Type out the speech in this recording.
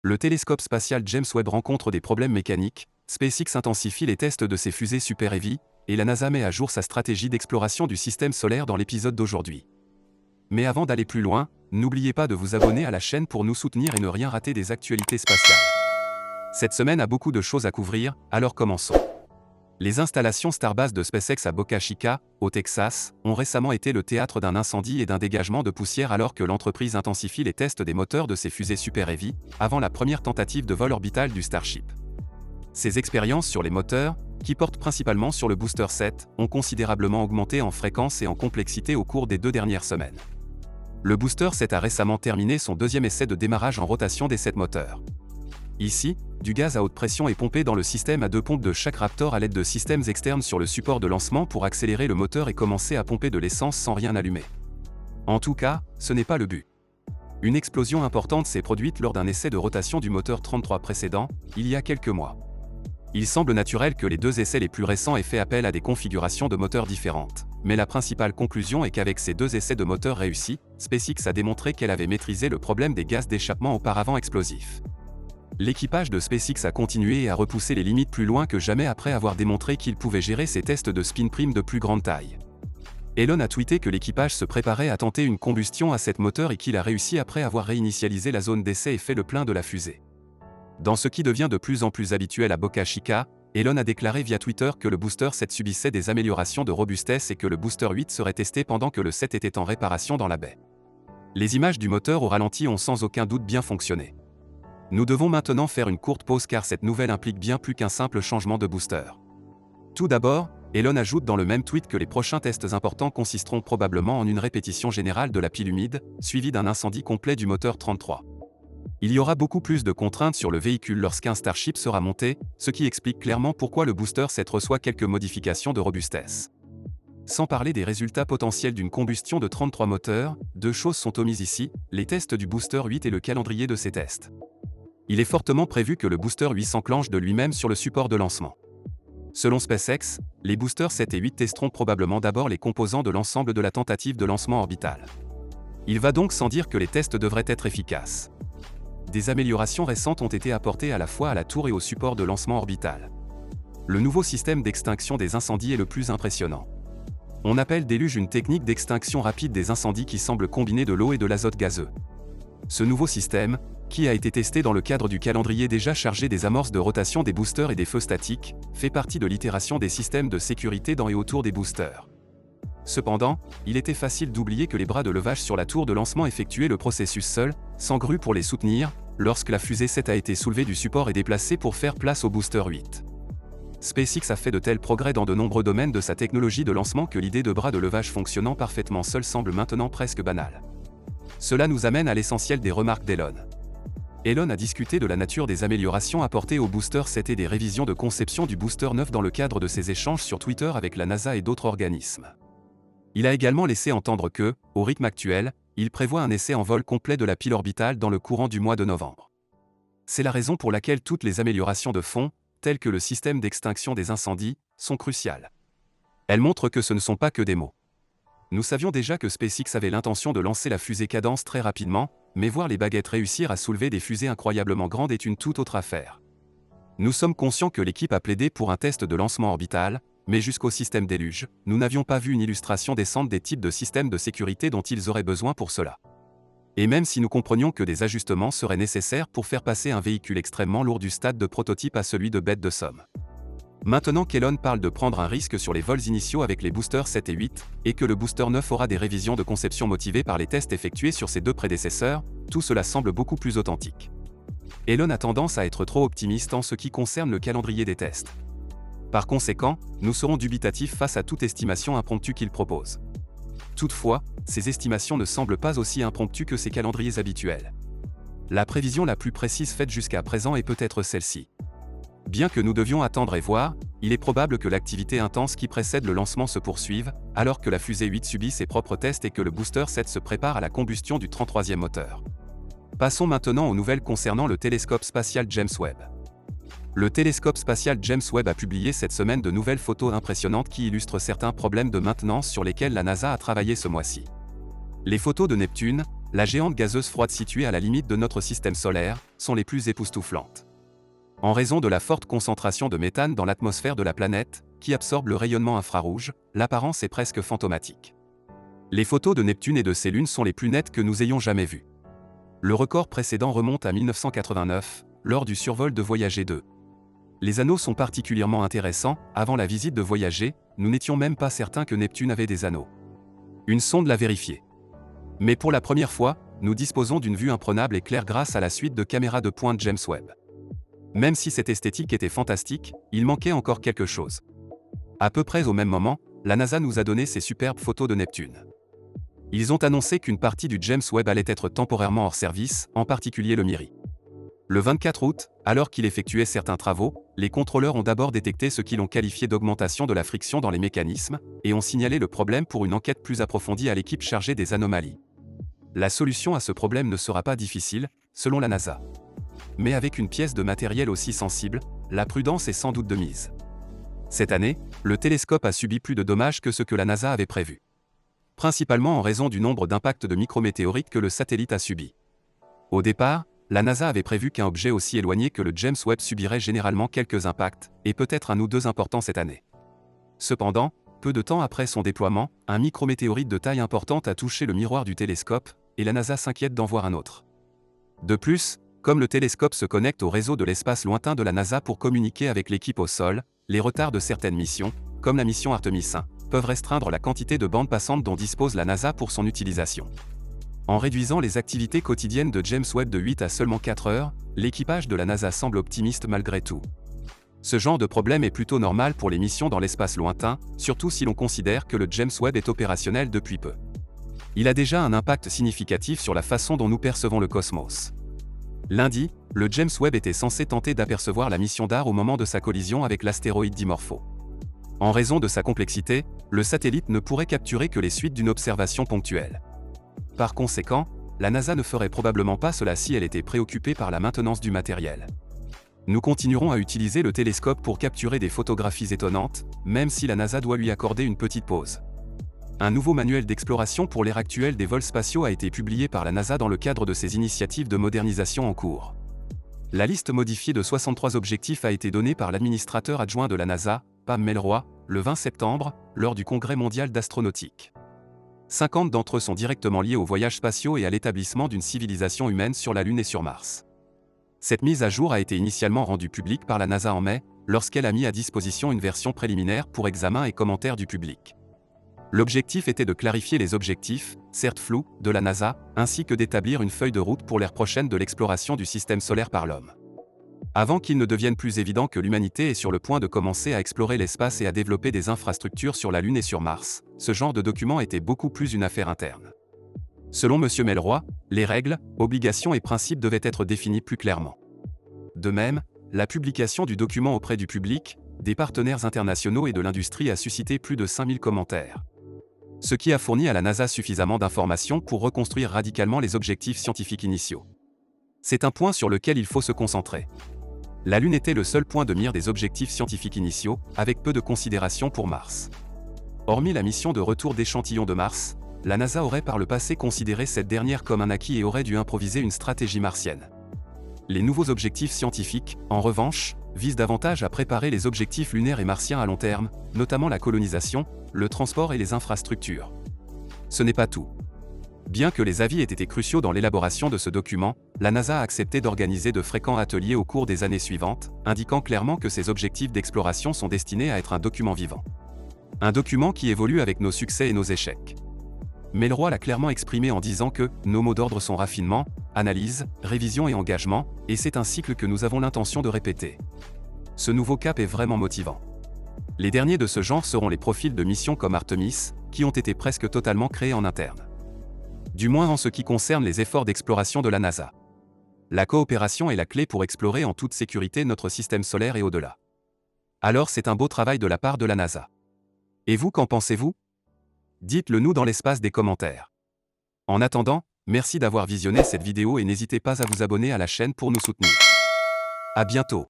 le télescope spatial James Webb rencontre des problèmes mécaniques, SpaceX intensifie les tests de ses fusées Super Heavy, et la NASA met à jour sa stratégie d'exploration du système solaire dans l'épisode d'aujourd'hui. Mais avant d'aller plus loin, n'oubliez pas de vous abonner à la chaîne pour nous soutenir et ne rien rater des actualités spatiales. Cette semaine a beaucoup de choses à couvrir, alors commençons. Les installations Starbase de SpaceX à Boca Chica, au Texas, ont récemment été le théâtre d'un incendie et d'un dégagement de poussière alors que l'entreprise intensifie les tests des moteurs de ses fusées Super Heavy, avant la première tentative de vol orbital du Starship. Ces expériences sur les moteurs, qui portent principalement sur le Booster 7, ont considérablement augmenté en fréquence et en complexité au cours des 2 dernières semaines. Le Booster 7 a récemment terminé son deuxième essai de démarrage en rotation des 7 moteurs. Ici, du gaz à haute pression est pompé dans le système à 2 pompes de chaque Raptor à l'aide de systèmes externes sur le support de lancement pour accélérer le moteur et commencer à pomper de l'essence sans rien allumer. En tout cas, ce n'est pas le but. Une explosion importante s'est produite lors d'un essai de rotation du moteur 33 précédent, il y a quelques mois. Il semble naturel que les 2 essais les plus récents aient fait appel à des configurations de moteurs différentes, mais la principale conclusion est qu'avec ces 2 essais de moteurs réussis, SpaceX a démontré qu'elle avait maîtrisé le problème des gaz d'échappement auparavant explosifs. L'équipage de SpaceX a continué et a repoussé les limites plus loin que jamais après avoir démontré qu'il pouvait gérer ses tests de spin prime de plus grande taille. Elon a tweeté que l'équipage se préparait à tenter une combustion à 7 moteurs et qu'il a réussi après avoir réinitialisé la zone d'essai et fait le plein de la fusée. Dans ce qui devient de plus en plus habituel à Boca Chica, Elon a déclaré via Twitter que le Booster 7 subissait des améliorations de robustesse et que le Booster 8 serait testé pendant que le 7 était en réparation dans la baie. Les images du moteur au ralenti ont sans aucun doute bien fonctionné. Nous devons maintenant faire une courte pause car cette nouvelle implique bien plus qu'un simple changement de booster. Tout d'abord, Elon ajoute dans le même tweet que les prochains tests importants consisteront probablement en une répétition générale de la pile humide, suivie d'un incendie complet du moteur 33. Il y aura beaucoup plus de contraintes sur le véhicule lorsqu'un Starship sera monté, ce qui explique clairement pourquoi le Booster 7 reçoit quelques modifications de robustesse. Sans parler des résultats potentiels d'une combustion de 33 moteurs, 2 choses sont omises ici, les tests du Booster 8 et le calendrier de ces tests. Il est fortement prévu que le Booster 8 s'enclenche de lui-même sur le support de lancement. Selon SpaceX, les Boosters 7 et 8 testeront probablement d'abord les composants de l'ensemble de la tentative de lancement orbital. Il va donc sans dire que les tests devraient être efficaces. Des améliorations récentes ont été apportées à la fois à la tour et au support de lancement orbital. Le nouveau système d'extinction des incendies est le plus impressionnant. On appelle déluge une technique d'extinction rapide des incendies qui semble combiner de l'eau et de l'azote gazeux. Ce nouveau système, qui a été testé dans le cadre du calendrier déjà chargé des amorces de rotation des boosters et des feux statiques, fait partie de l'itération des systèmes de sécurité dans et autour des boosters. Cependant, il était facile d'oublier que les bras de levage sur la tour de lancement effectuaient le processus seuls, sans grue pour les soutenir, lorsque la fusée 7 a été soulevée du support et déplacée pour faire place au booster 8. SpaceX a fait de tels progrès dans de nombreux domaines de sa technologie de lancement que l'idée de bras de levage fonctionnant parfaitement seul semble maintenant presque banale. Cela nous amène à l'essentiel des remarques d'Elon. Elon a discuté de la nature des améliorations apportées au Booster 7 et des révisions de conception du Booster 9 dans le cadre de ses échanges sur Twitter avec la NASA et d'autres organismes. Il a également laissé entendre que, au rythme actuel, il prévoit un essai en vol complet de la pile orbitale dans le courant du mois de novembre. C'est la raison pour laquelle toutes les améliorations de fond, telles que le système d'extinction des incendies, sont cruciales. Elles montrent que ce ne sont pas que des mots. Nous savions déjà que SpaceX avait l'intention de lancer la fusée Cadence très rapidement, mais voir les baguettes réussir à soulever des fusées incroyablement grandes est une toute autre affaire. Nous sommes conscients que l'équipe a plaidé pour un test de lancement orbital, mais jusqu'au système déluge, nous n'avions pas vu une illustration décente des types de systèmes de sécurité dont ils auraient besoin pour cela. Et même si nous comprenions que des ajustements seraient nécessaires pour faire passer un véhicule extrêmement lourd du stade de prototype à celui de bête de somme. Maintenant qu'Elon parle de prendre un risque sur les vols initiaux avec les boosters 7 et 8, et que le booster 9 aura des révisions de conception motivées par les tests effectués sur ses 2 prédécesseurs, tout cela semble beaucoup plus authentique. Elon a tendance à être trop optimiste en ce qui concerne le calendrier des tests. Par conséquent, nous serons dubitatifs face à toute estimation impromptue qu'il propose. Toutefois, ces estimations ne semblent pas aussi impromptues que ses calendriers habituels. La prévision la plus précise faite jusqu'à présent est peut-être celle-ci. Bien que nous devions attendre et voir, il est probable que l'activité intense qui précède le lancement se poursuive, alors que la fusée 8 subit ses propres tests et que le booster 7 se prépare à la combustion du 33e moteur. Passons maintenant aux nouvelles concernant le télescope spatial James Webb. Le télescope spatial James Webb a publié cette semaine de nouvelles photos impressionnantes qui illustrent certains problèmes de maintenance sur lesquels la NASA a travaillé ce mois-ci. Les photos de Neptune, la géante gazeuse froide située à la limite de notre système solaire, sont les plus époustouflantes. En raison de la forte concentration de méthane dans l'atmosphère de la planète, qui absorbe le rayonnement infrarouge, l'apparence est presque fantomatique. Les photos de Neptune et de ses lunes sont les plus nettes que nous ayons jamais vues. Le record précédent remonte à 1989, lors du survol de Voyager 2. Les anneaux sont particulièrement intéressants. Avant la visite de Voyager, nous n'étions même pas certains que Neptune avait des anneaux. Une sonde l'a vérifié. Mais pour la première fois, nous disposons d'une vue imprenable et claire grâce à la suite de caméras de pointe James Webb. Même si cette esthétique était fantastique, il manquait encore quelque chose. À peu près au même moment, la NASA nous a donné ces superbes photos de Neptune. Ils ont annoncé qu'une partie du James Webb allait être temporairement hors service, en particulier le MIRI. Le 24 août, alors qu'il effectuait certains travaux, les contrôleurs ont d'abord détecté ce qu'ils ont qualifié d'augmentation de la friction dans les mécanismes, et ont signalé le problème pour une enquête plus approfondie à l'équipe chargée des anomalies. La solution à ce problème ne sera pas difficile, selon la NASA. Mais avec une pièce de matériel aussi sensible, la prudence est sans doute de mise. Cette année, le télescope a subi plus de dommages que ce que la NASA avait prévu. Principalement en raison du nombre d'impacts de micrométéorites que le satellite a subis. Au départ, la NASA avait prévu qu'un objet aussi éloigné que le James Webb subirait généralement quelques impacts, et peut-être un ou deux importants cette année. Cependant, peu de temps après son déploiement, un micrométéorite de taille importante a touché le miroir du télescope, et la NASA s'inquiète d'en voir un autre. De plus, comme le télescope se connecte au réseau de l'espace lointain de la NASA pour communiquer avec l'équipe au sol, les retards de certaines missions, comme la mission Artemis 1, peuvent restreindre la quantité de bandes passantes dont dispose la NASA pour son utilisation. En réduisant les activités quotidiennes de James Webb de 8 à seulement 4 heures, l'équipage de la NASA semble optimiste malgré tout. Ce genre de problème est plutôt normal pour les missions dans l'espace lointain, surtout si l'on considère que le James Webb est opérationnel depuis peu. Il a déjà un impact significatif sur la façon dont nous percevons le cosmos. Lundi, le James Webb était censé tenter d'apercevoir la mission DART au moment de sa collision avec l'astéroïde Dimorpho. En raison de sa complexité, le satellite ne pourrait capturer que les suites d'une observation ponctuelle. Par conséquent, la NASA ne ferait probablement pas cela si elle était préoccupée par la maintenance du matériel. Nous continuerons à utiliser le télescope pour capturer des photographies étonnantes, même si la NASA doit lui accorder une petite pause. Un nouveau manuel d'exploration pour l'ère actuelle des vols spatiaux a été publié par la NASA dans le cadre de ses initiatives de modernisation en cours. La liste modifiée de 63 objectifs a été donnée par l'administrateur adjoint de la NASA, Pam Melroy, le 20 septembre, lors du Congrès mondial d'astronautique. 50 d'entre eux sont directement liés aux voyages spatiaux et à l'établissement d'une civilisation humaine sur la Lune et sur Mars. Cette mise à jour a été initialement rendue publique par la NASA en mai, lorsqu'elle a mis à disposition une version préliminaire pour examen et commentaire du public. L'objectif était de clarifier les objectifs, certes flous, de la NASA, ainsi que d'établir une feuille de route pour l'ère prochaine de l'exploration du système solaire par l'homme. Avant qu'il ne devienne plus évident que l'humanité est sur le point de commencer à explorer l'espace et à développer des infrastructures sur la Lune et sur Mars, ce genre de document était beaucoup plus une affaire interne. Selon M. Melroy, les règles, obligations et principes devaient être définis plus clairement. De même, la publication du document auprès du public, des partenaires internationaux et de l'industrie a suscité plus de 5000 commentaires. Ce qui a fourni à la NASA suffisamment d'informations pour reconstruire radicalement les objectifs scientifiques initiaux. C'est un point sur lequel il faut se concentrer. La Lune était le seul point de mire des objectifs scientifiques initiaux, avec peu de considération pour Mars. Hormis la mission de retour d'échantillons de Mars, la NASA aurait par le passé considéré cette dernière comme un acquis et aurait dû improviser une stratégie martienne. Les nouveaux objectifs scientifiques, en revanche, visent davantage à préparer les objectifs lunaires et martiens à long terme, notamment la colonisation, le transport et les infrastructures. Ce n'est pas tout. Bien que les avis aient été cruciaux dans l'élaboration de ce document, la NASA a accepté d'organiser de fréquents ateliers au cours des années suivantes, indiquant clairement que ces objectifs d'exploration sont destinés à être un document vivant. Un document qui évolue avec nos succès et nos échecs. Melroy l'a clairement exprimé en disant que nos mots d'ordre sont raffinement, analyse, révision et engagement, et c'est un cycle que nous avons l'intention de répéter. Ce nouveau cap est vraiment motivant. Les derniers de ce genre seront les profils de missions comme Artemis, qui ont été presque totalement créés en interne. Du moins en ce qui concerne les efforts d'exploration de la NASA. La coopération est la clé pour explorer en toute sécurité notre système solaire et au-delà. Alors c'est un beau travail de la part de la NASA. Et vous, qu'en pensez-vous? Dites-le nous dans l'espace des commentaires. En attendant, merci d'avoir visionné cette vidéo et n'hésitez pas à vous abonner à la chaîne pour nous soutenir. À bientôt.